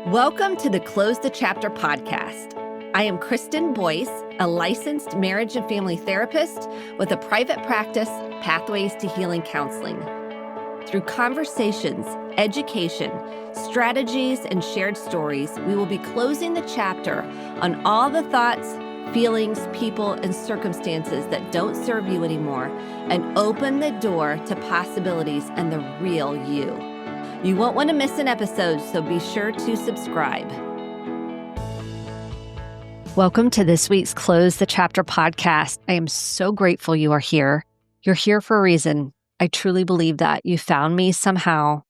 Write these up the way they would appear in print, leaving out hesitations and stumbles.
Welcome to the Close the Chapter podcast. I am Kristen Boyce, a licensed marriage and family therapist with a private practice, Pathways to Healing Counseling. Through conversations, education, strategies, and shared stories, we will be closing the chapter on all the thoughts, feelings, people, and circumstances that don't serve you anymore and open the door to possibilities and the real you. You won't want to miss an episode, so be sure to subscribe. Welcome to this week's Close the Chapter podcast. I am so grateful you are here. You're here for a reason. I truly believe that. You found me somehow,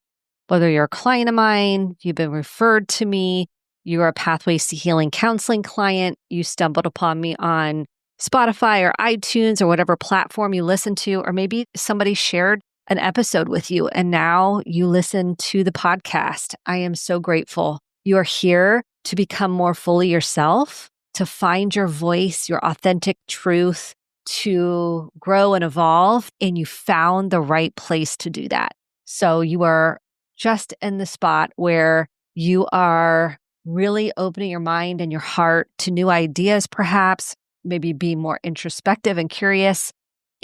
whether you're a client of mine, you've been referred to me, you're a Pathways to Healing Counseling client, you stumbled upon me on Spotify or iTunes or whatever platform you listen to, or maybe somebody shared an episode with you and now you listen to the podcast. I am so grateful. You are here to become more fully yourself, to find your voice, your authentic truth, to grow and evolve, and you found the right place to do that. So you are just in the spot where you are really opening your mind and your heart to new ideas, perhaps, maybe be more introspective and curious.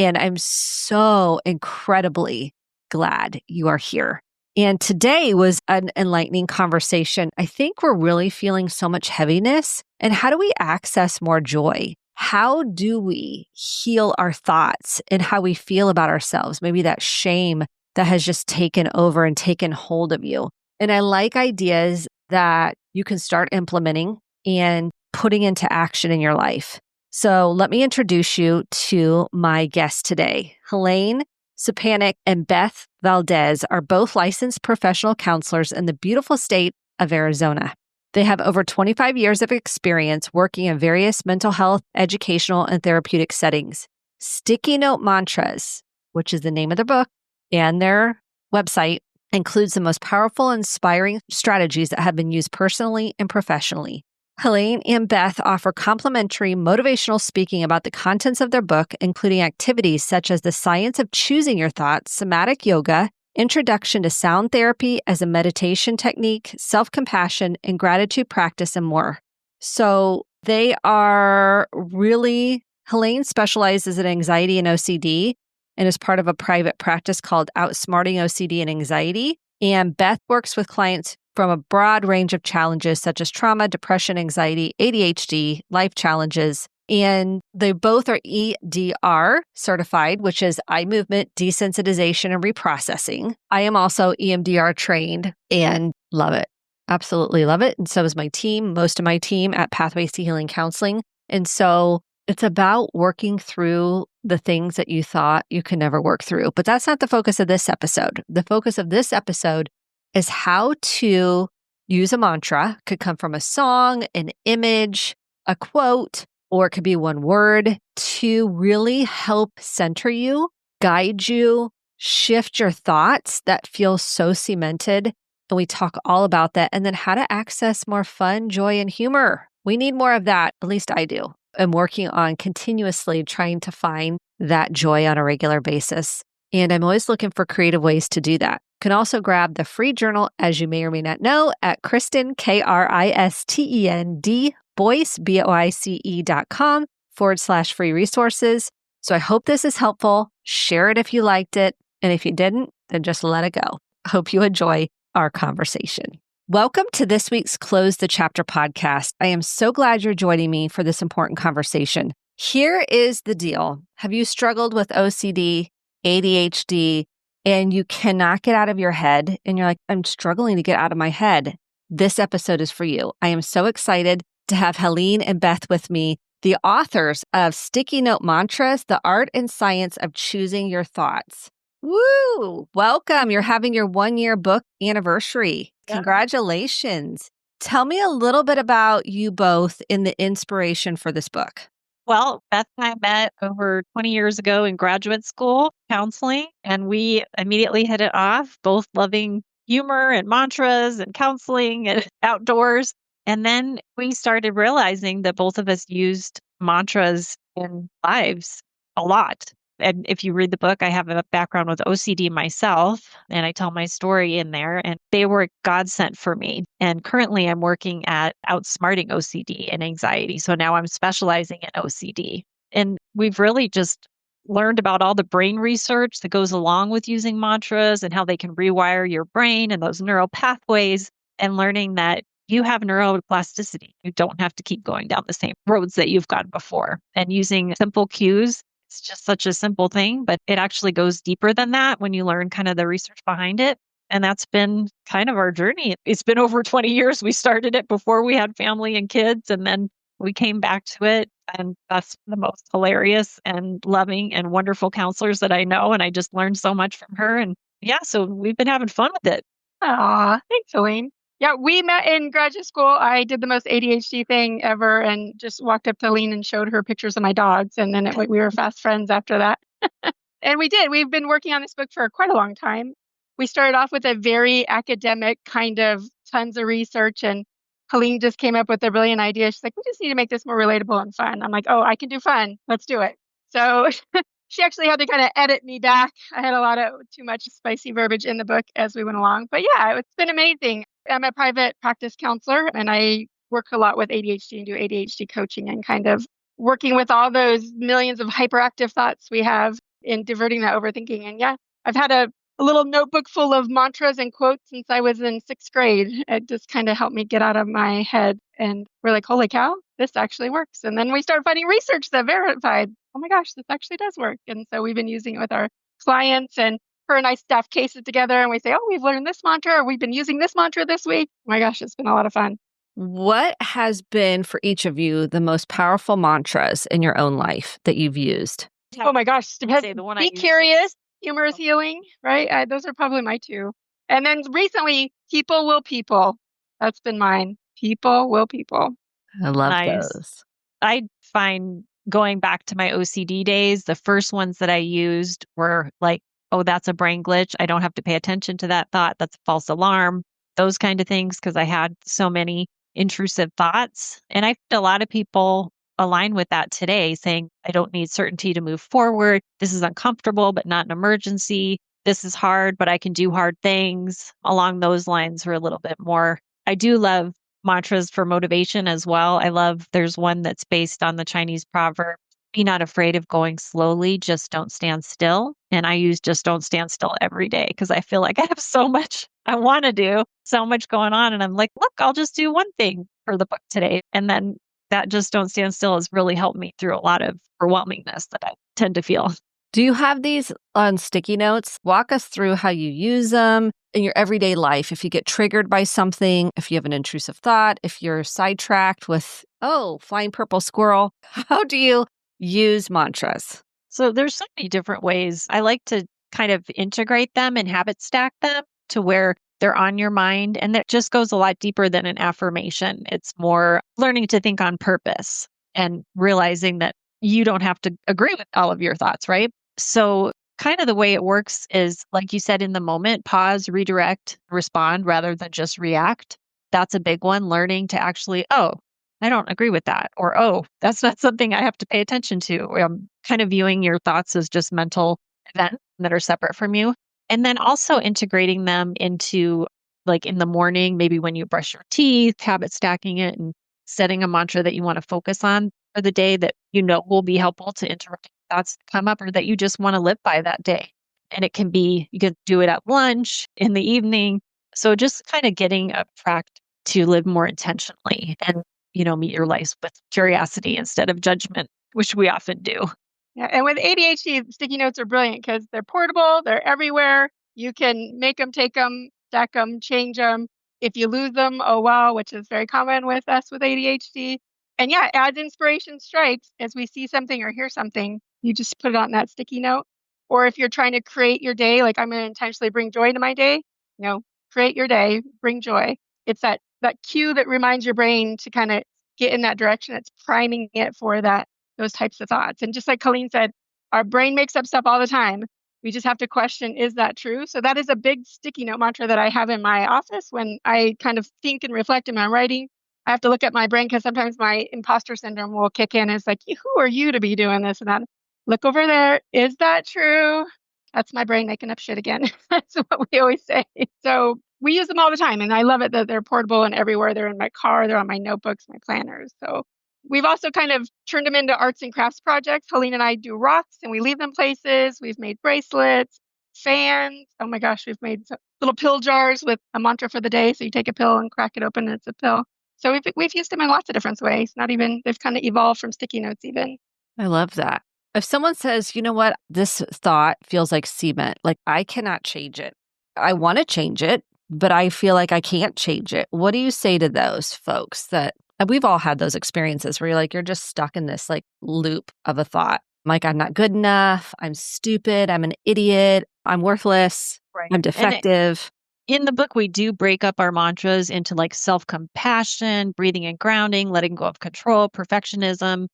And I'm so incredibly glad you are here. And today was an enlightening conversation. I think we're really feeling so much heaviness. And how do we access more joy? How do we heal our thoughts and how we feel about ourselves? Maybe that shame that has just taken over and taken hold of you. And I like ideas that you can start implementing and putting into action in your life. So let me introduce you to my guests today. Helene, Zupanc, and Beth Valdez are both licensed professional counselors in the beautiful state of Arizona. They have over 25 years of experience working in various mental health, educational, and therapeutic settings. Sticky Note Mantras, which is the name of their book and their website, includes the most powerful, inspiring strategies that have been used personally and professionally. Helene and Beth offer complimentary motivational speaking about the contents of their book, including activities such as the science of choosing your thoughts, somatic yoga, introduction to sound therapy as a meditation technique, self-compassion, and gratitude practice, and more. So they are really, Helene specializes in anxiety and OCD and is part of a private practice called Outsmarting OCD and Anxiety. And Beth works with clients from a broad range of challenges such as trauma, depression, anxiety, ADHD, life challenges. And they both are EDR certified, which is eye movement desensitization and reprocessing. I am also EMDR trained and love it. Absolutely love it. And so is my team, most of my team at Pathways to Healing Counseling. And so it's about working through the things that you thought you could never work through. But that's not the focus of this episode. The focus of this episode is how to use a mantra. Could come from a song, an image, a quote, or it could be one word to really help center you, guide you, shift your thoughts that feel so cemented. And we talk all about that. And then how to access more fun, joy, and humor. We need more of that. At least I do. I'm working on continuously trying to find that joy on a regular basis. And I'm always looking for creative ways to do that. You can also grab the free journal, as you may or may not know, at Kristen, KRISTEND, Boyce, BOICE.com/free resources. So I hope this is helpful. Share it if you liked it. And if you didn't, then just let it go. I hope you enjoy our conversation. Welcome to this week's Close the Chapter podcast. I am so glad you're joining me for this important conversation. Here is the deal. Have you struggled with OCD, ADHD, and you cannot get out of your head, and you're like, I'm struggling to get out of my head? This episode is for you. I am so excited to have Helene and Beth with me, the authors of Sticky Note Mantras, The Art and Science of Choosing Your Thoughts. Woo! Welcome. You're having your 1-year book anniversary. Yeah. Congratulations. Tell me a little bit about you both and the inspiration for this book. Well, Beth and I met over 20 years ago in graduate school counseling, and we immediately hit it off, both loving humor and mantras and counseling and outdoors. And then we started realizing that both of us used mantras in lives a lot. And if you read the book, I have a background with OCD myself, and I tell my story in there, and they were a godsent for me. And currently I'm working at outsmarting OCD and anxiety. So now I'm specializing in OCD. And we've really just learned about all the brain research that goes along with using mantras and how they can rewire your brain and those neural pathways, and learning that you have neuroplasticity. You don't have to keep going down the same roads that you've gone before. And using simple cues, it's just such a simple thing, but it actually goes deeper than that when you learn kind of the research behind it. And that's been kind of our journey. It's been over 20 years. We started it before we had family and kids, and then we came back to it. And that's the most hilarious and loving and wonderful counselors that I know. And I just learned so much from her. And yeah, so we've been having fun with it. Aw, thanks, Helene. Yeah, we met in graduate school. I did the most ADHD thing ever and just walked up to Helene and showed her pictures of my dogs. And then we were fast friends after that. And we did. We've been working on this book for quite a long time. We started off with a very academic kind of tons of research, and Helene just came up with a brilliant idea. She's like, we just need to make this more relatable and fun. I'm like, oh, I can do fun. Let's do it. So she actually had to kind of edit me back. I had a lot of too much spicy verbiage in the book as we went along. But yeah, it's been amazing. I'm a private practice counselor, and I work a lot with ADHD and do ADHD coaching and kind of working with all those millions of hyperactive thoughts we have in diverting that overthinking. And yeah, I've had a little notebook full of mantras and quotes since I was in 6th grade. It just kind of helped me get out of my head. And we're like, holy cow, this actually works. And then we started finding research that verified, oh my gosh, this actually does work. And so we've been using it with our clients, and her and I staff cases together and we say, oh, we've learned this mantra, or we've been using this mantra this week. Oh my gosh, it's been a lot of fun. What has been for each of you the most powerful mantras in your own life that you've used? Oh my gosh, Say the one I be use. curious, humor is healing, right? Those are probably my two. And then recently, people will people. That's been mine. People will people. I love Nice. those. I find going back to my OCD days, the first ones that I used were like, oh, that's a brain glitch. I don't have to pay attention to that thought. That's a false alarm. Those kind of things, because I had so many intrusive thoughts. And I think a lot of people align with that today, saying, I don't need certainty to move forward. This is uncomfortable, but not an emergency. This is hard, but I can do hard things. Along those lines, or a little bit more. I do love mantras for motivation as well. There's one that's based on the Chinese proverb, be not afraid of going slowly, just don't stand still. And I use just don't stand still every day because I feel like I have so much I want to do, so much going on. And I'm like, look, I'll just do one thing for the book today. And then that just don't stand still has really helped me through a lot of overwhelmingness that I tend to feel. Do you have these on sticky notes? Walk us through how you use them in your everyday life. If you get triggered by something, if you have an intrusive thought, if you're sidetracked with, oh, flying purple squirrel, how do you use mantras? So there's so many different ways. I like to kind of integrate them and habit stack them to where they're on your mind. And that just goes a lot deeper than an affirmation. It's more learning to think on purpose and realizing that you don't have to agree with all of your thoughts, right? So kind of the way it works is, like you said, in the moment, pause, redirect, respond rather than just react. That's a big one. Learning to actually, oh, I don't agree with that. Or, oh, that's not something I have to pay attention to. Kind of viewing your thoughts as just mental events that are separate from you. And then also integrating them into, like in the morning, maybe when you brush your teeth, habit stacking it and setting a mantra that you want to focus on for the day that you know will be helpful to interrupt thoughts that come up or that you just want to live by that day. And it can be, you can do it at lunch, in the evening. So just kind of getting a practice to live more intentionally and, meet your life with curiosity instead of judgment, which we often do. Yeah, and with ADHD, sticky notes are brilliant because they're portable, they're everywhere. You can make them, take them, stack them, change them. If you lose them, oh wow, which is very common with us with ADHD. And yeah, as inspiration strikes, as we see something or hear something, you just put it on that sticky note. Or if you're trying to create your day, like I'm going to intentionally bring joy to my day, create your day, bring joy. It's that cue that reminds your brain to kind of get in that direction. It's priming it for those types of thoughts. And just like Helene said, our brain makes up stuff all the time. We just have to question, is that true? So that is a big sticky note mantra that I have in my office when I kind of think and reflect in my writing. I have to look at my brain because sometimes my imposter syndrome will kick in. It's like, who are you to be doing this and that? look over there. Is that true? That's my brain making up shit again. That's what we always say. So we use them all the time. And I love it that they're portable and everywhere. They're in my car, they're on my notebooks, my planners. So we've also kind of turned them into arts and crafts projects. Helene and I do rocks and we leave them places. We've made bracelets, fans. Oh my gosh, we've made little pill jars with a mantra for the day. So you take a pill and crack it open and it's a pill. So we've used them in lots of different ways. They've kind of evolved from sticky notes even. I love that. If someone says, you know what, this thought feels like cement, like I cannot change it. I want to change it, but I feel like I can't change it. What do you say to those folks that and we've all had those experiences where you're just stuck in this like loop of a thought. Like, I'm not good enough. I'm stupid. I'm an idiot. I'm worthless. Right. I'm defective. In the book, we do break up our mantras into like self-compassion, breathing and grounding, letting go of control, perfectionism,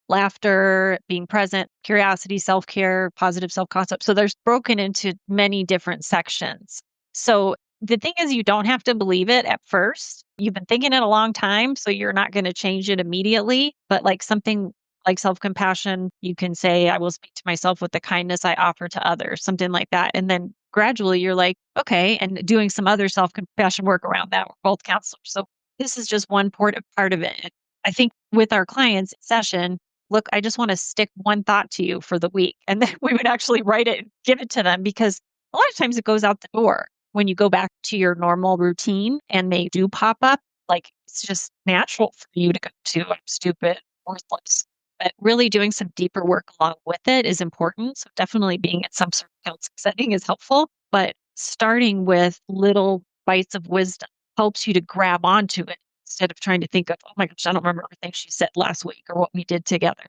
laughter, being present, curiosity, self-care, positive self-concept. So there's broken into many different sections. So the thing is, you don't have to believe it at first. You've been thinking it a long time, so you're not going to change it immediately. But like something like self-compassion, you can say, I will speak to myself with the kindness I offer to others, something like that. And then gradually you're like, okay, and doing some other self-compassion work around that. We're both counselors. So this is just one part of it. And I think with our clients session, look, I just want to stick one thought to you for the week. And then we would actually write it and give it to them because a lot of times it goes out the door when you go back to your normal routine and they do pop up. Like it's just natural for you to go to, I'm stupid, worthless. But really doing some deeper work along with it is important. So definitely being at some sort of counseling setting is helpful. But starting with little bites of wisdom helps you to grab onto it instead of trying to think of, oh my gosh, I don't remember everything she said last week or what we did together.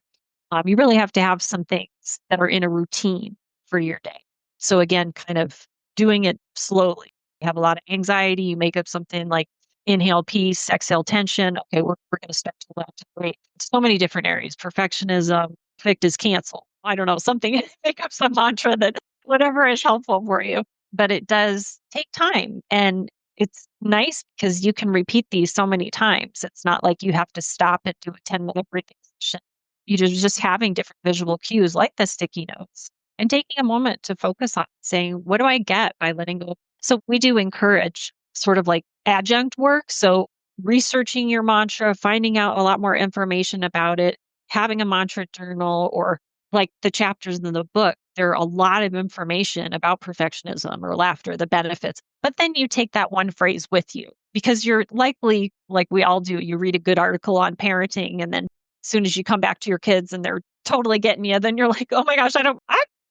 You really have to have some things that are in a routine for your day. So again, kind of doing it slowly. You have a lot of anxiety, you make up something like inhale peace, exhale tension. Okay, we're going to start to left. Great. So many different areas. Perfectionism, perfect is cancel. I don't know, something, make up some mantra that whatever is helpful for you. But it does take time. And it's nice because you can repeat these so many times. It's not like you have to stop and do a 10-minute breathing session. You're just having different visual cues like the sticky notes and taking a moment to focus on saying, what do I get by letting go? So we do encourage sort of like adjunct work. So researching your mantra, finding out a lot more information about it, having a mantra journal, or like the chapters in the book, there are a lot of information about perfectionism or laughter, the benefits. But then you take that one phrase with you because you're likely, like we all do, you read a good article on parenting. And then as soon as you come back to your kids and they're totally getting you, then you're like, oh my gosh,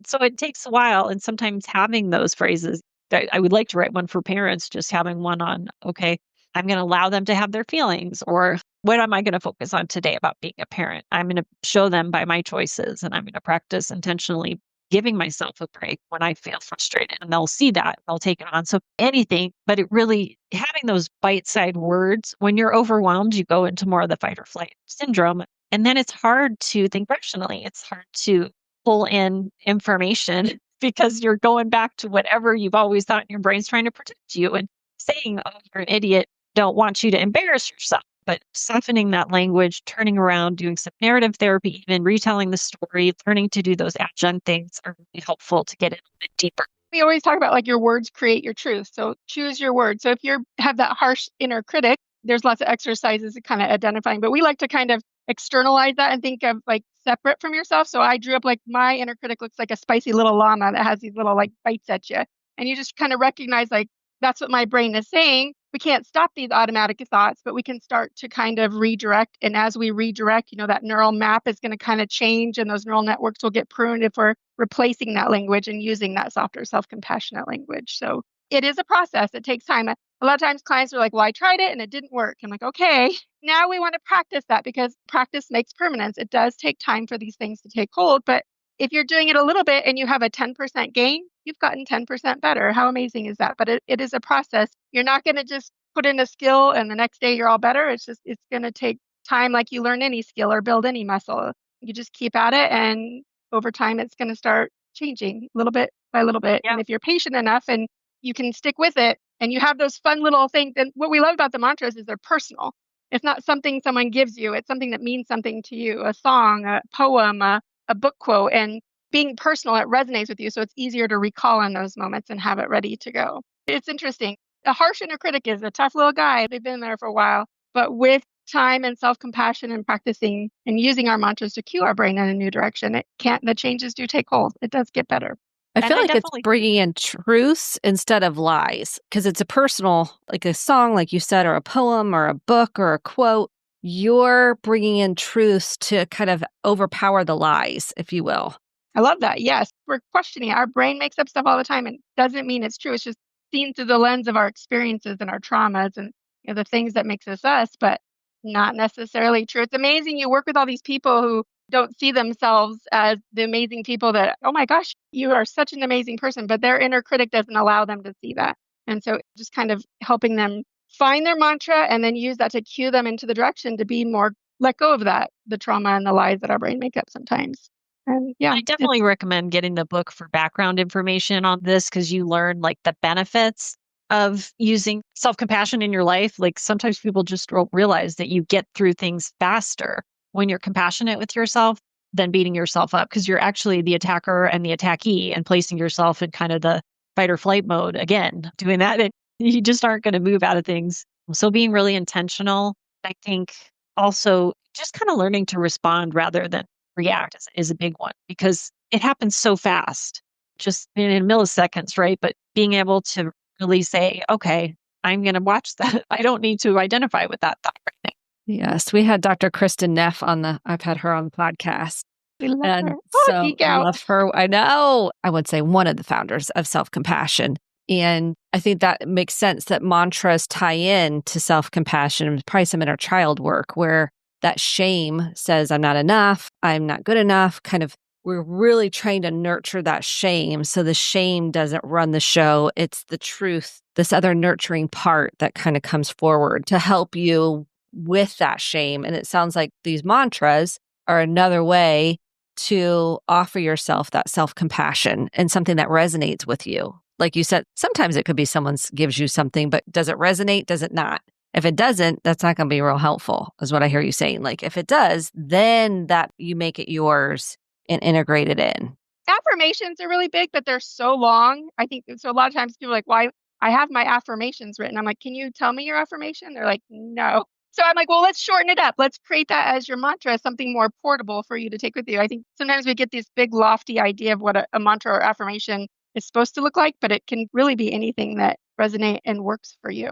so it takes a while. And sometimes having those phrases, I would like to write one for parents, just having one on, okay, I'm going to allow them to have their feelings, or what am I going to focus on today about being a parent? I'm going to show them by my choices, and I'm going to practice intentionally giving myself a break when I feel frustrated, and they'll see that, they'll take it on. So anything, but it really, having those bite-sized words, when you're overwhelmed, you go into more of the fight or flight syndrome. And then it's hard to think rationally. It's hard to pull in information because you're going back to whatever you've always thought your brain's trying to protect you and saying, oh, you're an idiot, don't want you to embarrass yourself. But softening that language, turning around, doing some narrative therapy, even retelling the story, learning to do those adjunct things are really helpful to get in a bit deeper. We always talk about like your words create your truth. So choose your words. So if you have that harsh inner critic, there's lots of exercises to kind of identifying, but we like to kind of externalize that and think of like separate from yourself. So I drew up like my inner critic looks like a spicy little llama that has these little like bites at you. And you just kind of recognize like, that's what my brain is saying. We can't stop these automatic thoughts, but we can start to kind of redirect. And as we redirect, that neural map is going to kind of change and those neural networks will get pruned if we're replacing that language and using that softer, self-compassionate language. So it is a process. It takes time. A lot of times clients are like, well, I tried it and it didn't work. I'm like, okay, now we want to practice that because practice makes permanence. It does take time for these things to take hold. But if you're doing it a little bit and you have a 10% gain, you've gotten 10% better. How amazing is that? But it is a process. You're not going to just put in a skill and the next day you're all better. It's going to take time like you learn any skill or build any muscle. You just keep at it and over time it's going to start changing little bit by little bit. Yeah. And if you're patient enough and you can stick with it and you have those fun little things, and what we love about the mantras is they're personal. It's not something someone gives you. It's something that means something to you, a song, a poem, a book quote. And being personal, it resonates with you. So it's easier to recall in those moments and have it ready to go. It's interesting. A harsh inner critic is a tough little guy. They've been there for a while. But with time and self-compassion and practicing and using our mantras to cue our brain in a new direction, the changes do take hold. It does get better. I And feel I like it's definitely bringing in truths instead of lies because it's a personal, like a song, like you said, or a poem or a book or a quote. You're bringing in truths to kind of overpower the lies, if you will. I love that. Yes, we're questioning it. Our brain makes up stuff all the time and doesn't mean it's true. It's just seen through the lens of our experiences and our traumas and the things that makes us, but not necessarily true. It's amazing you work with all these people who don't see themselves as the amazing people that, oh my gosh, you are such an amazing person, but their inner critic doesn't allow them to see that. And so just kind of helping them find their mantra and then use that to cue them into the direction to be more let go of that, the trauma and the lies that our brain make up sometimes. And yeah, I definitely recommend getting the book for background information on this because you learn like the benefits of using self-compassion in your life. Like sometimes people just don't realize that you get through things faster when you're compassionate with yourself than beating yourself up because you're actually the attacker and the attackee and placing yourself in kind of the fight or flight mode again, doing that. And you just aren't going to move out of things. So being really intentional, I think also just kind of learning to respond rather than react is a big one because it happens so fast, just in milliseconds, right? But being able to really say, okay, I'm going to watch that. I don't need to identify with that thought right now. Yes, we had Dr. Kristen Neff I've had her on the podcast. we love And her. Oh, so geek out. love her. I know. I would say one of the founders of self-compassion. And I think that makes sense that mantras tie in to self-compassion, probably some inner child work where that shame says, I'm not enough, I'm not good enough. Kind of, we're really trying to nurture that shame. So the shame doesn't run the show. It's the truth, this other nurturing part that kind of comes forward to help you with that shame. And it sounds like these mantras are another way to offer yourself that self-compassion and something that resonates with you. Like you said, sometimes it could be someone's gives you something, but does it resonate? Does it not? If it doesn't, that's not going to be real helpful, is what I hear you saying. Like if it does, then that you make it yours and integrate it in. Affirmations are really big, but they're so long. I think so. A lot of times people are like, why? I have my affirmations written. I'm like, can you tell me your affirmation? They're like, no. So I'm like, well, let's shorten it up. Let's create that as your mantra, something more portable for you to take with you. I think sometimes we get this big lofty idea of what a mantra or affirmation is supposed to look like, but it can really be anything that resonates and works for you.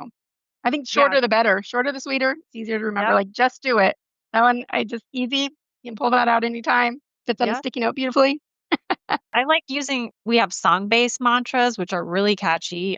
I think shorter the better. Shorter the sweeter. It's easier to remember. Like just do it. That one, easy. You can pull that out anytime. Fits on a sticky note beautifully. I like we have song-based mantras, which are really catchy.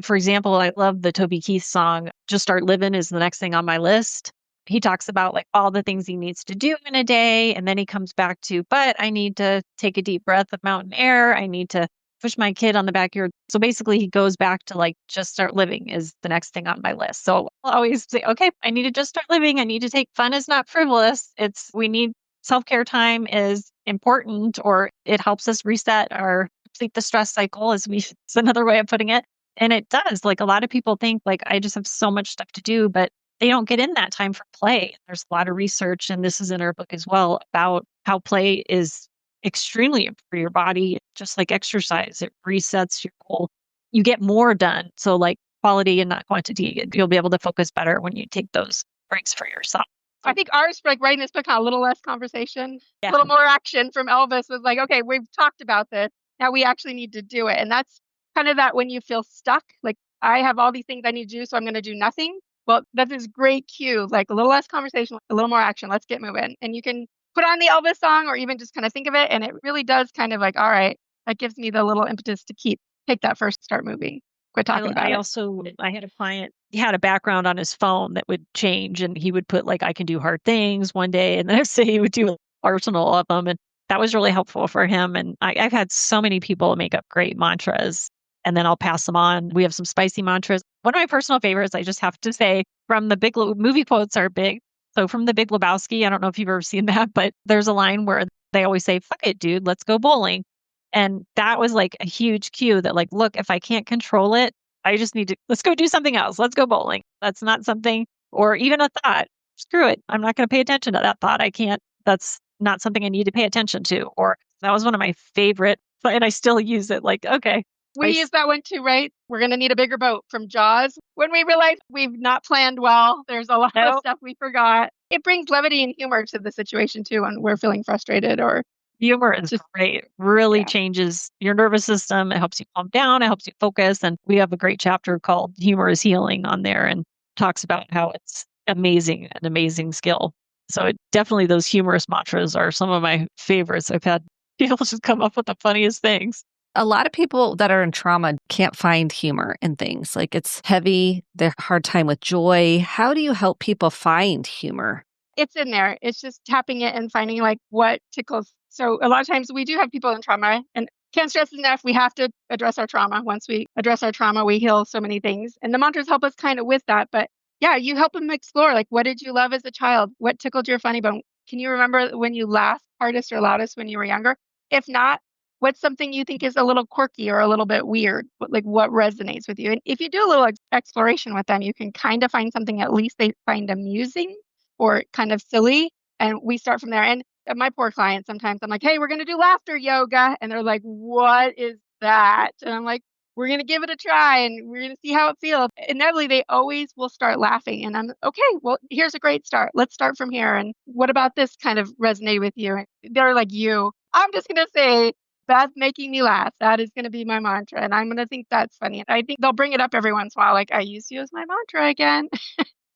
For example, I love the Toby Keith song, Just Start Living is the next thing on my list. He talks about like all the things he needs to do in a day. And then he comes back to, but I need to take a deep breath of mountain air. I need to push my kid on the backyard. So basically he goes back to like, just start living is the next thing on my list. So I'll always say, okay, I need to just start living. I need to take fun is not frivolous. We need self-care time is important, or it helps us reset or complete the stress cycle it's another way of putting it. And it does. Like a lot of people think like, I just have so much stuff to do, but they don't get in that time for play. There's a lot of research, and this is in our book as well, about how play is extremely important for your body, just like exercise. It resets your goal. You get more done. So like quality and not quantity. You'll be able to focus better when you take those breaks for yourself. I think ours, like writing this book, had a little less conversation, a little more action from Elvis was like, okay, we've talked about this. Now we actually need to do it. And that's kind of that when you feel stuck, like I have all these things I need to do, so I'm going to do nothing. Well, that's this great cue, like a little less conversation, a little more action. Let's get moving. And you can put on the Elvis song or even just kind of think of it. And it really does kind of like, all right, that gives me the little impetus to take that first, start moving. Quit talking about it. I had a client, he had a background on his phone that would change, and he would put like, I can do hard things one day. And the next day he would do an arsenal of them. And that was really helpful for him. And I've had so many people make up great mantras, and then I'll pass them on. We have some spicy mantras. One of my personal favorites, I just have to say, from the movie quotes are big. So from the Big Lebowski, I don't know if you've ever seen that, but there's a line where they always say, fuck it, dude, let's go bowling. And that was like a huge cue that like, look, if I can't control it, I just need to, let's go do something else. Let's go bowling. That's not something, or even a thought. Screw it. I'm not going to pay attention to that thought. I can't, that's not something I need to pay attention to. Or that was one of my favorite, and I still use it. Like, okay. We use that one too, right? We're going to need a bigger boat from Jaws. When we realize we've not planned well, there's a lot of Nope. stuff we forgot. It brings levity and humor to the situation too when we're feeling frustrated or Humor is just, great. Really yeah. changes your nervous system. It helps you calm down. It helps you focus. And we have a great chapter called Humor is Healing on there and talks about how it's amazing, an amazing skill. So definitely those humorous mantras are some of my favorites. I've had people just come up with the funniest things. A lot of people that are in trauma can't find humor in things. Like it's heavy, they're hard time with joy. How do you help people find humor? It's in there. It's just tapping it and finding like what tickles. So a lot of times we do have people in trauma and can't stress enough. We have to address our trauma. Once we address our trauma, we heal so many things. And the mantras help us kind of with that. But yeah, you help them explore like, what did you love as a child? What tickled your funny bone? Can you remember when you laughed hardest or loudest when you were younger? If not, what's something you think is a little quirky or a little bit weird? Like what resonates with you? And if you do a little exploration with them, you can kind of find something at least they find amusing or kind of silly. And we start from there. And my poor clients, sometimes I'm like, hey, we're going to do laughter yoga. And they're like, what is that? And I'm like, we're going to give it a try and we're going to see how it feels. Inevitably, they always will start laughing. And I'm okay, well, here's a great start. Let's start from here. And what about this kind of resonate with you? And they're like, you. I'm just going to say, Beth making me laugh. That is going to be my mantra. And I'm going to think that's funny. And I think they'll bring it up every once in a while. Like, I use you as my mantra again.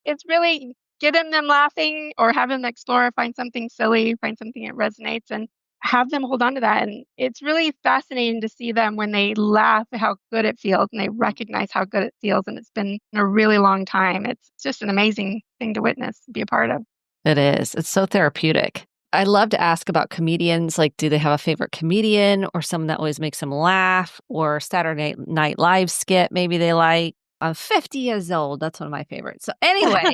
It's really getting them laughing or have them explore, find something silly, find something that resonates and have them hold on to that. And it's really fascinating to see them when they laugh, how good it feels and they recognize how good it feels. And it's been a really long time. It's just an amazing thing to witness, be a part of. It is. It's so therapeutic. I love to ask about comedians. Like, do they have a favorite comedian or someone that always makes them laugh or Saturday Night Live skit maybe they like? I'm 50 years old. That's one of my favorites. So anyways,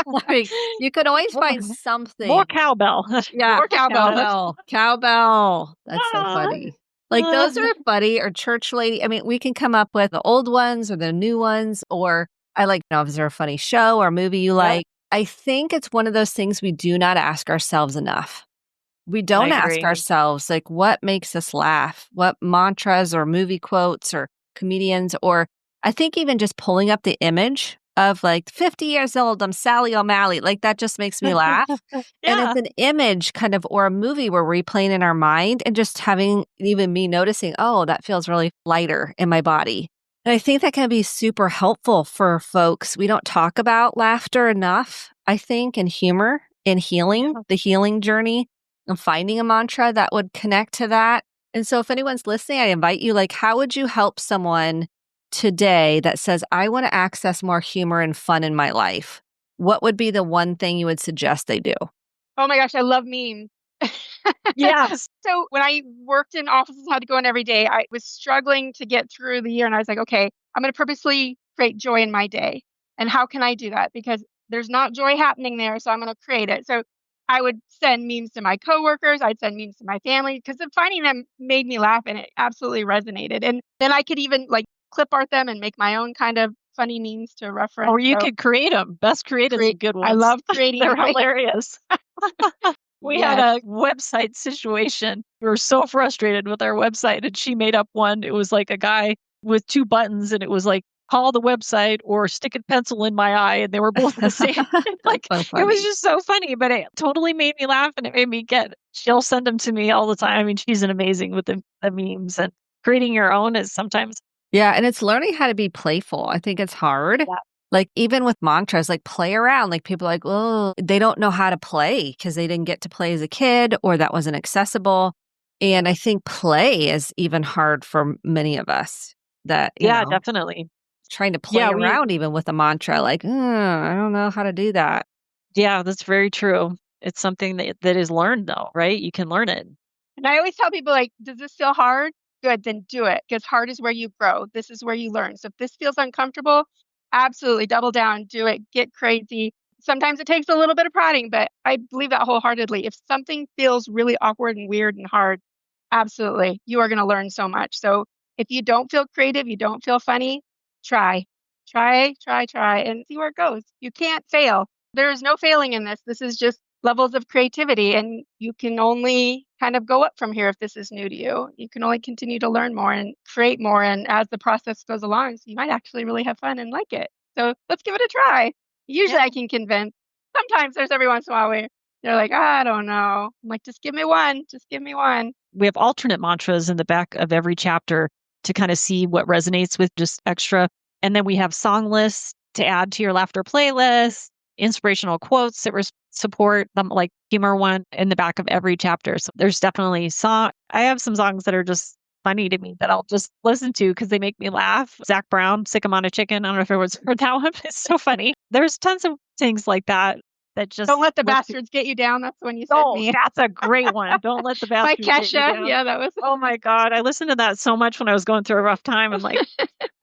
like, you can always find something. More cowbell. Yeah. More cowbell. Cowbell. That's so funny. Like those are funny or church lady. I mean, we can come up with the old ones or the new ones, or I like, is there a funny show or movie you like? I think it's one of those things we do not ask ourselves enough. We don't ask ourselves, like, what makes us laugh? What mantras or movie quotes or comedians, or I think even just pulling up the image of like 50 years old, I'm Sally O'Malley, like that just makes me laugh. And it's an image kind of, or a movie we're replaying in our mind and just having even me noticing, oh, that feels really lighter in my body. And I think that can be super helpful for folks. We don't talk about laughter enough, I think, and humor in healing, the healing journey, and finding a mantra that would connect to that. And so if anyone's listening, I invite you, like, how would you help someone today that says, I want to access more humor and fun in my life? What would be the one thing you would suggest they do? Oh my gosh, I love memes. Yes. So when I worked in offices, had to go in every day, I was struggling to get through the year. And I was like, okay, I'm going to purposely create joy in my day. And how can I do that? Because there's not joy happening there. So I'm going to create it. So I would send memes to my coworkers. I'd send memes to my family because finding them made me laugh and it absolutely resonated. And then I could even like clip art them and make my own kind of funny memes to reference. Or you could create them. Best created some good ones. I love creating. They're hilarious. We had a website situation. We were so frustrated with our website, and she made up one. It was like a guy with two buttons, and it was like, call the website or stick a pencil in my eye, and they were both the same. Like, so it was just so funny, but it totally made me laugh, and it made me she'll send them to me all the time. I mean, she's amazing with the memes, and creating your own is sometimes. Yeah, and it's learning how to be playful. I think it's hard. Yeah. Like even with mantras, like play around. Like people are like, oh, they don't know how to play because they didn't get to play as a kid or that wasn't accessible. And I think play is even hard for many of us. That you know, definitely trying to play around even with a mantra, like I don't know how to do that. Yeah, that's very true. It's something that is learned though, right? You can learn it. And I always tell people like, does this feel hard? Good, then do it because hard is where you grow. This is where you learn. So if this feels uncomfortable, absolutely double down, do it, get crazy. Sometimes it takes a little bit of prodding, but I believe that wholeheartedly. If something feels really awkward and weird and hard, absolutely, you are going to learn so much. So if you don't feel creative, you don't feel funny, try, and see where it goes. You can't fail. There is no failing in this. This is just levels of creativity, and you can only kind of go up from here if this is new to you. You can only continue to learn more and create more, and as the process goes along, so you might actually really have fun and like it. So let's give it a try. Usually I can convince. Sometimes there's every once in a while where they're like, I don't know. I'm like, just give me one. Just give me one. We have alternate mantras in the back of every chapter to kind of see what resonates with just extra. And then we have song lists to add to your laughter playlist, inspirational quotes that support them, like humor one in the back of every chapter. So there's definitely I have some songs that are just funny to me that I'll just listen to because they make me laugh. Zach Brown, Sick 'em on a Chicken. I don't know if everyone's heard that one. It's so funny. There's tons of things like that just don't let the bastards get you down. That's when you sent me. That's a great one. Don't let the bastards by get you Kesha. down. Yeah, that was. Oh my God. I listened to that so much when I was going through a rough time. I'm like,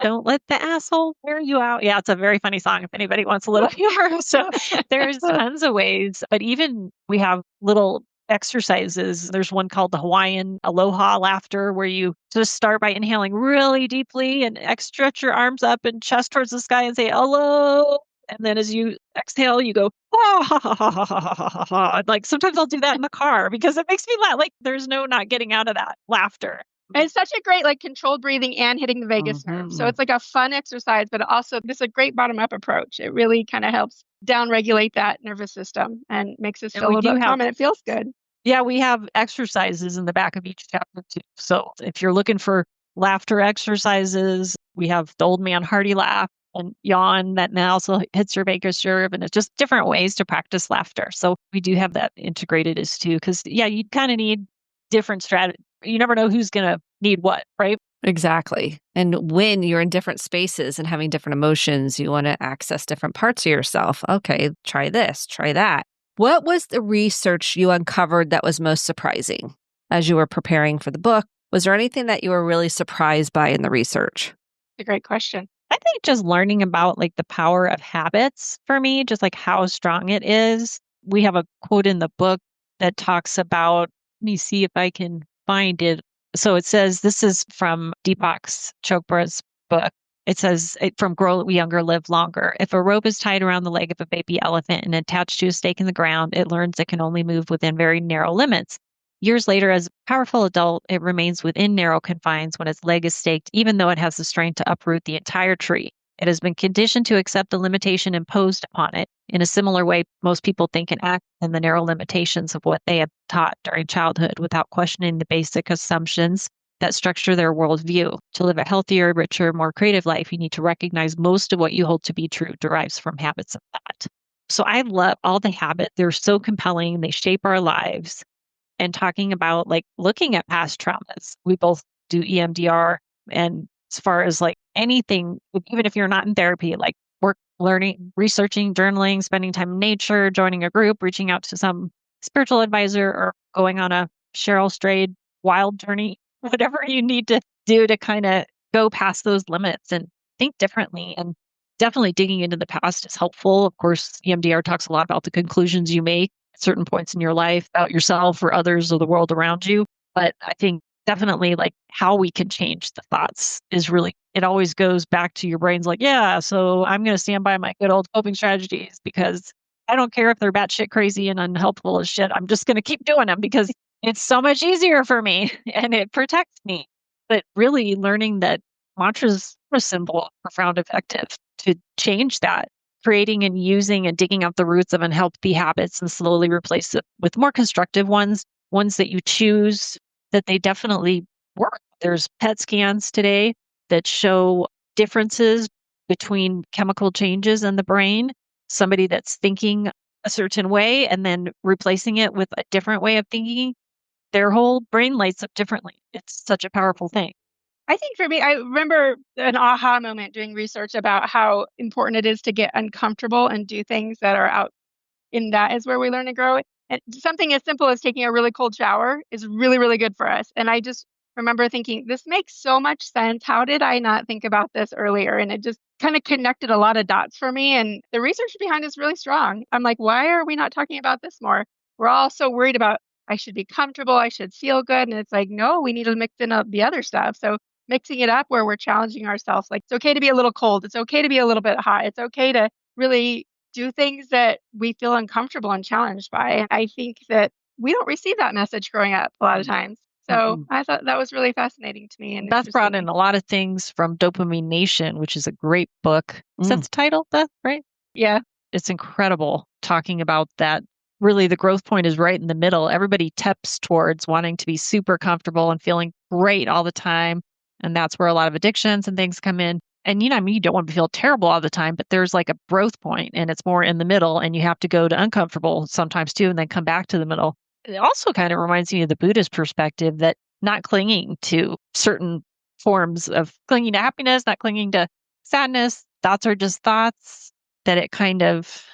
don't let the asshole wear you out. Yeah, it's a very funny song if anybody wants a little humor. So there's tons of ways, but even we have little exercises. There's one called the Hawaiian Aloha Laughter, where you just start by inhaling really deeply and stretch your arms up and chest towards the sky and say, hello. And then as you exhale, you go, ha, ha, ha, ha, ha, ha, ha, ha, ha. Like sometimes I'll do that in the car because it makes me laugh. Like there's no not getting out of that laughter. And it's such a great, like, controlled breathing and hitting the vagus nerve. So it's like a fun exercise, but also this is a great bottom up approach. It really kind of helps down regulate that nervous system and makes us feel a little bit calm, and it feels good. Yeah, we have exercises in the back of each chapter too. So if you're looking for laughter exercises, we have the old man hearty laugh and yawn that now also hits your vagus nerve, and it's just different ways to practice laughter. So we do have that integrated as too, because you kind of need different strategies. You never know who's going to need what, right? Exactly. And when you're in different spaces and having different emotions, you want to access different parts of yourself. Okay, try this, try that. What was the research you uncovered that was most surprising as you were preparing for the book? Was there anything that you were really surprised by in the research? A great question. I think just learning about like the power of habits for me, just like how strong it is. We have a quote in the book that talks about, let me see if I can find it. So it says, this is from Deepak Chopra's book. It says, from Grow Younger, Live Longer. If a rope is tied around the leg of a baby elephant and attached to a stake in the ground, it learns it can only move within very narrow limits. Years later, as a powerful adult, it remains within narrow confines when its leg is staked, even though it has the strength to uproot the entire tree. It has been conditioned to accept the limitation imposed upon it. In a similar way, most people think and act in the narrow limitations of what they have taught during childhood without questioning the basic assumptions that structure their worldview. To live a healthier, richer, more creative life, you need to recognize most of what you hold to be true derives from habits of that. So I love all the habits. They're so compelling. They shape our lives. And talking about like looking at past traumas. We both do EMDR. And as far as like anything, even if you're not in therapy, like work, learning, researching, journaling, spending time in nature, joining a group, reaching out to some spiritual advisor, or going on a Cheryl Strayed wild journey, whatever you need to do to kind of go past those limits and think differently. And definitely digging into the past is helpful. Of course, EMDR talks a lot about the conclusions you make at certain points in your life about yourself or others or the world around you. But I think definitely like how we can change the thoughts is really, it always goes back to your brain's like, yeah, so I'm going to stand by my good old coping strategies because I don't care if they're batshit crazy and unhelpful as shit. I'm just going to keep doing them because it's so much easier for me and it protects me. But really learning that mantras are simple, profound, effective to change that, creating and using and digging up the roots of unhealthy habits and slowly replace it with more constructive ones that you choose, that they definitely work. There's PET scans today that show differences between chemical changes in the brain. Somebody that's thinking a certain way and then replacing it with a different way of thinking, their whole brain lights up differently. It's such a powerful thing. I think for me, I remember an aha moment doing research about how important it is to get uncomfortable and do things that are out in that is where we learn to grow. And something as simple as taking a really cold shower is really, really good for us. And I just remember thinking, this makes so much sense. How did I not think about this earlier? And it just kind of connected a lot of dots for me. And the research behind it is really strong. I'm like, why are we not talking about this more? We're all so worried about, I should be comfortable, I should feel good. And it's like, no, we need to mix in the other stuff. So mixing it up where we're challenging ourselves, like it's okay to be a little cold. It's okay to be a little bit hot. It's okay to really do things that we feel uncomfortable and challenged by. And I think that we don't receive that message growing up a lot of times. So I thought that was really fascinating to me and Beth brought in interesting. a lot of things from Dopamine Nation, which is a great book. Is that the title, Beth, right? Yeah. It's incredible talking about that. Really, the growth point is right in the middle. Everybody tips towards wanting to be super comfortable and feeling great all the time. And that's where a lot of addictions and things come in. And you don't want to feel terrible all the time, but there's like a growth point and it's more in the middle, and you have to go to uncomfortable sometimes too, and then come back to the middle. It also kind of reminds me of the Buddhist perspective that not clinging to certain forms of clinging to happiness, not clinging to sadness. Thoughts are just thoughts, that it kind of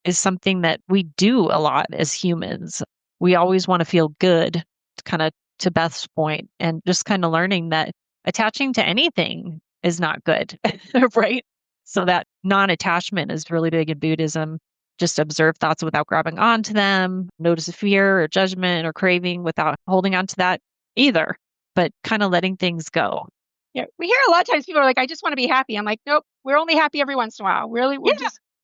is something that we do a lot as humans. We always want to feel good, kind of to Beth's point, and just kind of learning that attaching to anything is not good, right? So that non-attachment is really big in Buddhism. Just observe thoughts without grabbing onto them, notice a fear or judgment or craving without holding on to that either, but kind of letting things go. Yeah. We hear a lot of times people are like, I just want to be happy. I'm like, nope, we're only happy every once in a while. Really,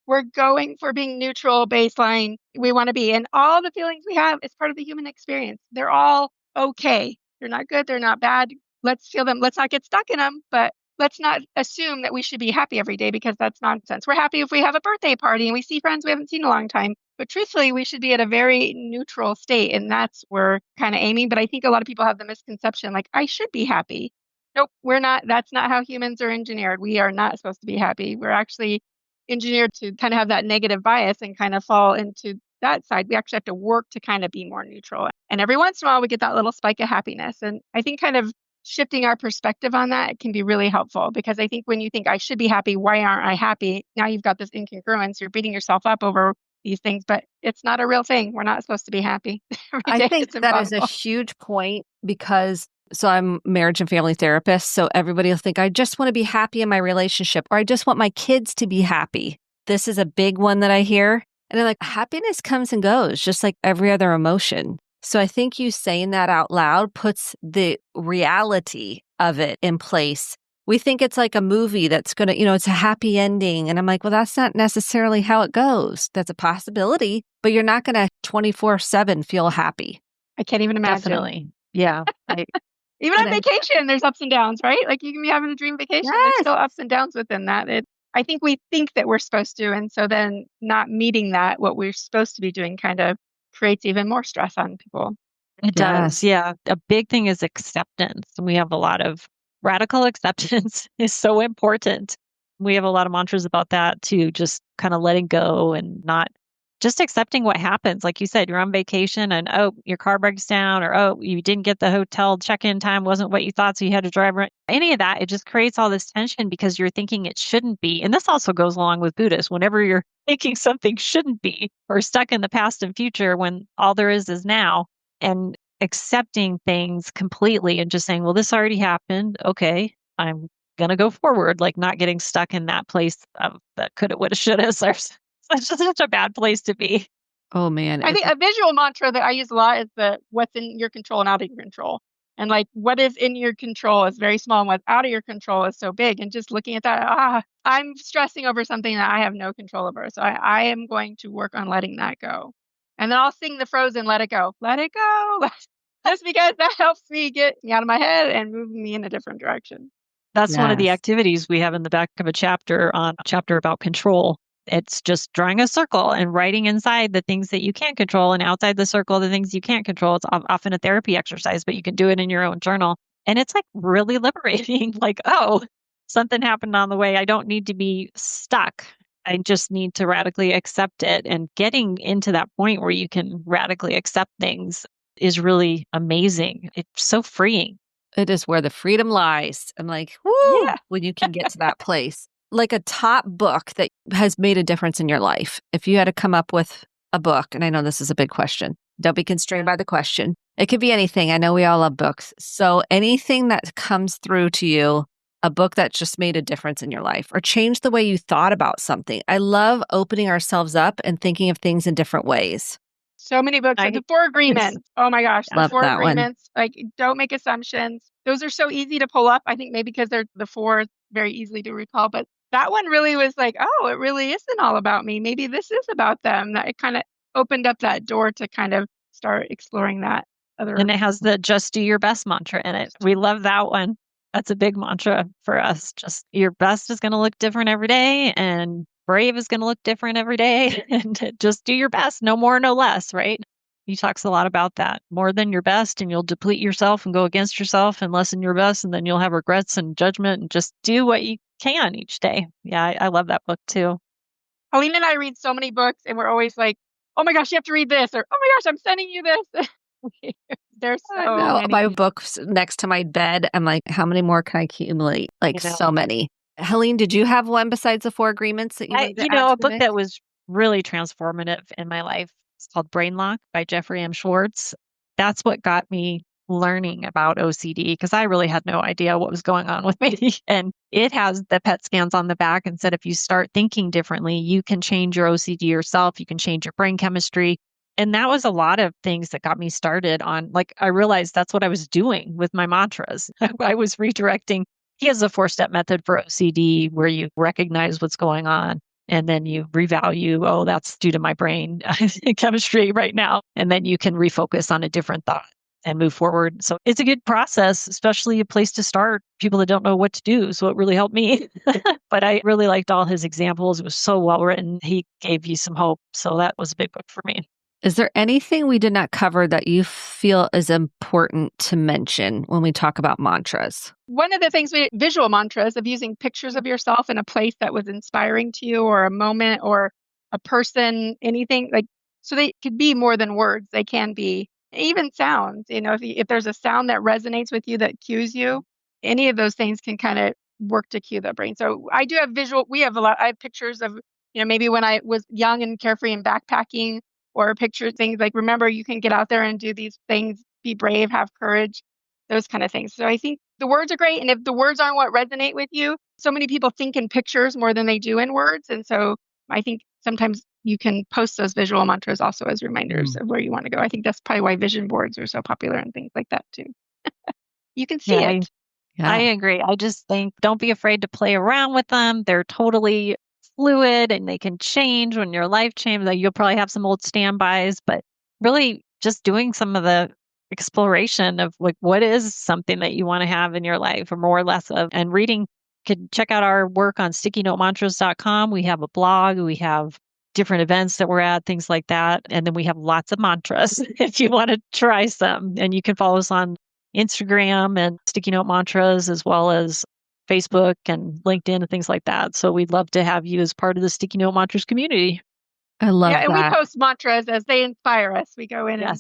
we're going for being neutral baseline. We want to be. And all the feelings we have is part of the human experience. They're all okay. They're not good. They're not bad. Let's feel them. Let's not get stuck in them, but let's not assume that we should be happy every day, because that's nonsense. We're happy if we have a birthday party and we see friends we haven't seen in a long time. But truthfully, we should be at a very neutral state. And that's where we're kind of aiming. But I think a lot of people have the misconception, like, I should be happy. Nope, we're not. That's not how humans are engineered. We are not supposed to be happy. We're actually engineered to kind of have that negative bias and kind of fall into that side. We actually have to work to kind of be more neutral. And every once in a while, we get that little spike of happiness. And I think kind of shifting our perspective on that can be really helpful, because I think when you think I should be happy, why aren't I happy? Now you've got this incongruence. You're beating yourself up over these things, but it's not a real thing. We're not supposed to be happy. I think that is a huge point, because I'm a marriage and family therapist. So everybody will think, I just want to be happy in my relationship, or I just want my kids to be happy. This is a big one that I hear. And they're like, happiness comes and goes, just like every other emotion. So I think you saying that out loud puts the reality of it in place. We think it's like a movie that's going to, it's a happy ending. And I'm like, well, that's not necessarily how it goes. That's a possibility, but you're not going to 24/7 feel happy. I can't even imagine. Definitely. Yeah. Even on vacation, there's ups and downs, right? Like you can be having a dream vacation. There's still ups and downs within that. I think we think that we're supposed to. And so then not meeting that, what we're supposed to be doing, kind of creates even more stress on people. It does. Yeah. A big thing is acceptance. We have a lot of radical acceptance is so important. We have a lot of mantras about that too, just kind of letting go and not just accepting what happens. Like you said, you're on vacation and, oh, your car breaks down, or, oh, you didn't get the hotel check-in time wasn't what you thought, so you had to drive around. Any of that, it just creates all this tension because you're thinking it shouldn't be. And this also goes along with Buddhists. Whenever you're thinking something shouldn't be, or stuck in the past and future when all there is now, and accepting things completely and just saying, well, this already happened. Okay, I'm going to go forward, like not getting stuck in that place of that coulda, woulda, shoulda. It's just such a bad place to be. Oh, man. I think a visual mantra that I use a lot is the what's in your control and out of your control. And like what is in your control is very small, and what's out of your control is so big. And just looking at that, I'm stressing over something that I have no control over. So I am going to work on letting that go. And then I'll sing the Frozen, let it go. Let it go. Just because that helps me get me out of my head and move me in a different direction. That's one of the activities we have in the back of a chapter about control. It's just drawing a circle and writing inside the things that you can't control, and outside the circle, the things you can't control. It's often a therapy exercise, but you can do it in your own journal. And it's like really liberating. Like, oh, something happened on the way. I don't need to be stuck. I just need to radically accept it. And getting into that point where you can radically accept things is really amazing. It's so freeing. It is where the freedom lies. I'm like, whoo, when you can get to that place. Like a top book that has made a difference in your life. If you had to come up with a book, and I know this is a big question, don't be constrained by the question. It could be anything. I know we all love books. So anything that comes through to you, a book that just made a difference in your life or changed the way you thought about something. I love opening ourselves up and thinking of things in different ways. So many books. The 4 Agreements. Oh my gosh. Love The 4 that Agreements. Like, don't make assumptions. Those are so easy to pull up. I think maybe because they're the 4 very easily to recall, but that one really was like, oh, it really isn't all about me. Maybe this is about them. That it kind of opened up that door to kind of start exploring that other. And it has the just do your best mantra in it. We love that one. That's a big mantra for us. Just your best is going to look different every day, and brave is going to look different every day. And just do your best, no more, no less, right? He talks a lot about that. More than your best, and you'll deplete yourself and go against yourself, and less than your best, and then you'll have regrets and judgment, and just do what you can each day. Yeah, I love that book too. Helene and I read so many books, and we're always like, oh my gosh, you have to read this, or oh my gosh, I'm sending you this. There's so many. My books next to my bed. I'm like, how many more can I accumulate? Like so many. Helene, did you have one besides the 4 agreements that you wanted to add to a the book mix? that was really transformative in my life. It's called Brain Lock by Jeffrey M. Schwartz. That's what got me learning about OCD, because I really had no idea what was going on with me. And it has the PET scans on the back and said if you start thinking differently, you can change your OCD yourself. You can change your brain chemistry. And that was a lot of things that got me started on, like, I realized that's what I was doing with my mantras. I was redirecting. He has a 4-step method for OCD where you recognize what's going on and then you revalue, oh, that's due to my brain chemistry right now. And then you can refocus on a different thought and move forward. So it's a good process, especially a place to start, people that don't know what to do. So it really helped me. But I really liked all his examples. It was so well written. He gave you some hope. So that was a big book for me. Is there anything we did not cover that you feel is important to mention when we talk about mantras? One of the things visual mantras of using pictures of yourself in a place that was inspiring to you, or a moment or a person, anything like, so they could be more than words. They can be even sounds, if there's a sound that resonates with you, that cues you, any of those things can kind of work to cue the brain. So I do have I have pictures of, maybe when I was young and carefree and backpacking, or picture things like, remember, you can get out there and do these things, be brave, have courage, those kind of things. So I think the words are great. And if the words aren't what resonate with you, so many people think in pictures more than they do in words. And so I think sometimes you can post those visual mantras also as reminders of where you want to go. I think that's probably why vision boards are so popular and things like that too. You can see it. I agree. I just think don't be afraid to play around with them. They're totally fluid and they can change when your life changes. Like, you'll probably have some old standbys, but really just doing some of the exploration of like, what is something that you want to have in your life, or more or less of, and reading. You could check out our work on stickynotemantras.com. We have a blog, we have different events that we're at, things like that. And then we have lots of mantras if you want to try some. And you can follow us on Instagram and Sticky Note Mantras, as well as Facebook and LinkedIn and things like that. So we'd love to have you as part of the Sticky Note Mantras community. I love that. And we post mantras as they inspire us. We go in and,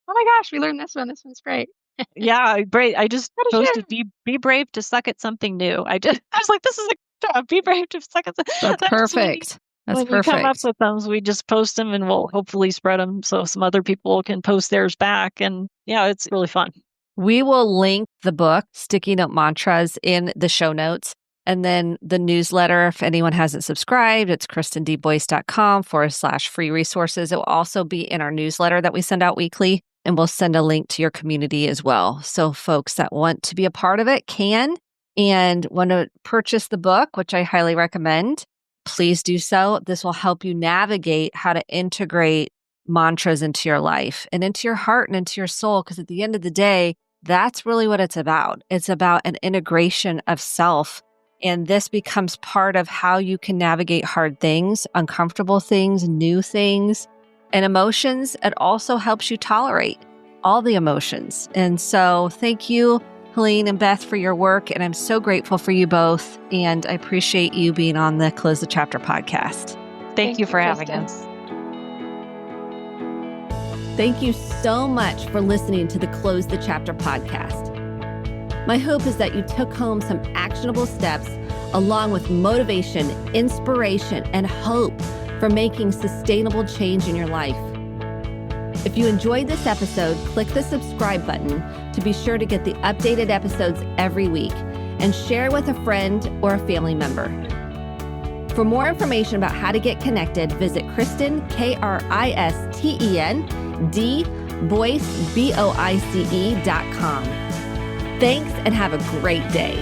oh my gosh, we learned this one. This one's great. Yeah, great. I just posted be brave to suck at something new. I was like, this is a job. Be brave to suck at something. That's perfect. When we come up with them, we just post them and we'll hopefully spread them so some other people can post theirs back. And yeah, it's really fun. We will link the book, Sticky Note Mantras, in the show notes. And then the newsletter, if anyone hasn't subscribed, it's kristendboyce.com/free resources. It will also be in our newsletter that we send out weekly, and we'll send a link to your community as well. So folks that want to be a part of it can, and want to purchase the book, which I highly recommend, please do so. This will help you navigate how to integrate mantras into your life and into your heart and into your soul. Because at the end of the day, that's really what it's about. It's about an integration of self. And this becomes part of how you can navigate hard things, uncomfortable things, new things, and emotions. It also helps you tolerate all the emotions. And so thank you, Helene and Beth, for your work. And I'm so grateful for you both. And I appreciate you being on the Close the Chapter podcast. Thank you for having us. Thank you so much for listening to the Close the Chapter podcast. My hope is that you took home some actionable steps along with motivation, inspiration, and hope for making sustainable change in your life. If you enjoyed this episode, click the subscribe button to be sure to get the updated episodes every week, and share with a friend or a family member. For more information about how to get connected, visit Kristen, KRISTEN, Boyce, BOICE.com. Thanks and have a great day.